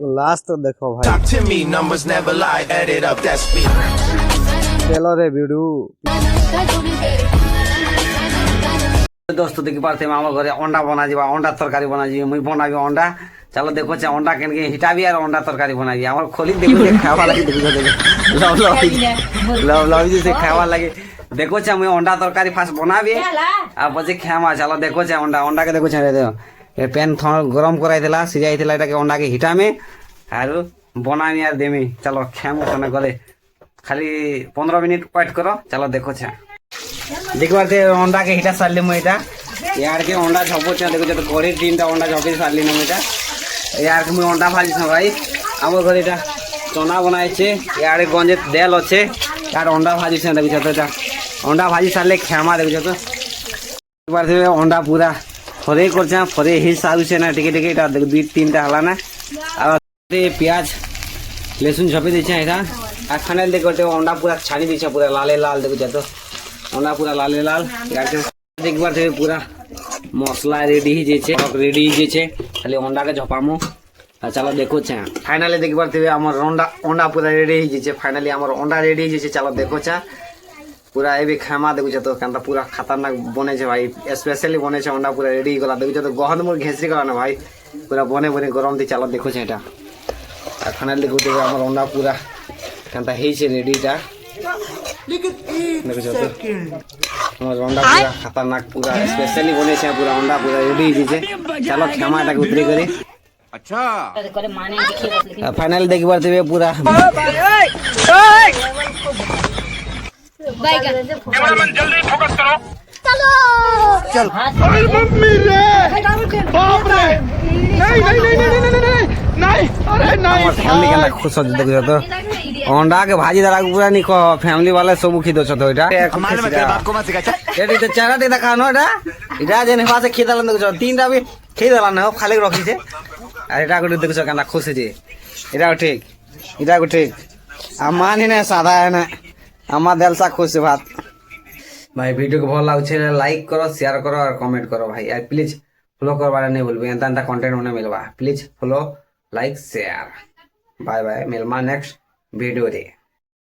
Last তো দেখো ভাই Talk to me, numbers never lie, add it up, that's me. চলো রে ভিডিও दोस्त देखी पारते আমার ঘরে অন্ডা বনা যাবা অন্ডা তরকারি বনা যাবে মুই বনাবি অন্ডা চলো দেখো চা অন্ডা কেন কে হিটাবি আর অন্ডা তরকারি বনাবি আমার খোলি দেখো যে খাওয়া লাগে দেখো লव लव যে খাওয়া লাগে দেখো চা মুই অন্ডা তরকারি ফার্স্ট বনাবি আর પછી খামা চলো দেখো চা অন্ডা কে দেখো চা রে দেখো এ প্যান গরম করাই দিলা সিজাই দিলা এটাকে অন্ডাকে হিটামে আর বনামি আর দেমি চলো খামো কোনে করে খালি 15 মিনিট ওয়েট করো চলো দেখো চা देखबार अंडा के हिटा सारली मुझे यार के अंडा झपो देखो जो घरे 3टा अंडा झपे सारली ना मुझे यार के मुझे अंडा भाजी भाई आम घर ये चना बनाइছে यार गंजे देल अच्छे यार अंडा भाजी देखो तो अंडा भाजी सारले खेमा देखो तो एक बार अंडा पूरा फरे कर फरे ही सारुचे ना टिके टिके देखो 2-3टा हला ना और प्याज लेसुन झपे दीचे यहाँ और फाइनल देखो अंडा पूरा छाड़ी दीचे पूरा लाले लाल देखो तो अंडा पूरा लाल लाल देखबार पूरा मसला रेडी रेडी खाली अंडा के झपामो चलो देखो फाइनली देखबार अंडा पूरा रेडी फाइनली अंडा रेडी चलो देखो पूरा ये खामा देखो तो क्या पूरा खतरनाक बने भाई स्पेशली बने अंडा पूरा रेडी गला देखो तो गहन मोर घेसरी गला ना भाई पूरा बने बने गरम दी चलो देखो यहाँ फाइनली देखो अंडा पूरा क्या रेडीटा देखो तो अंडा पूरा खतरनाक पूरा स्पेशली बने पूरा अंडा पूरा रेडी चलो क्षमा उतरी करी अच्छा फाइनल देख बार पूरा जल्दी फोकस करो चल अरे मम्मी रे बाप रे नहीं नहीं नहीं नहीं नहीं नहीं नहीं अरे नहीं फैमिली के खुश हो देखो तो अंडा के भाजी दारा पूरा नहीं कह फैमिली वाले सब खी दो तो এটা हमारे में तेरे बाप को मत सिखा এটি তো চারাতে দেখা ন এটা যেন পাশে খেয়ে দিলাম দেখছো 3টা আমি খেয়ে দিলাম না খালি রাখিছে আর এটা করে দেখছো কেন খুশি যে এটাও ঠিক আমার না সাদা না আমার দেলসা খুশি ভাত ভাই ভিডিও को ভালো লাগছে লাইক করো শেয়ার করো আর কমেন্ট করো ভাই আর প্লিজ ফলো করবার नहीं भूलबे एंता कंटेंट होने मिलवा please follow like share bye bye मिलमा नेक्स्ट वीडियो रे।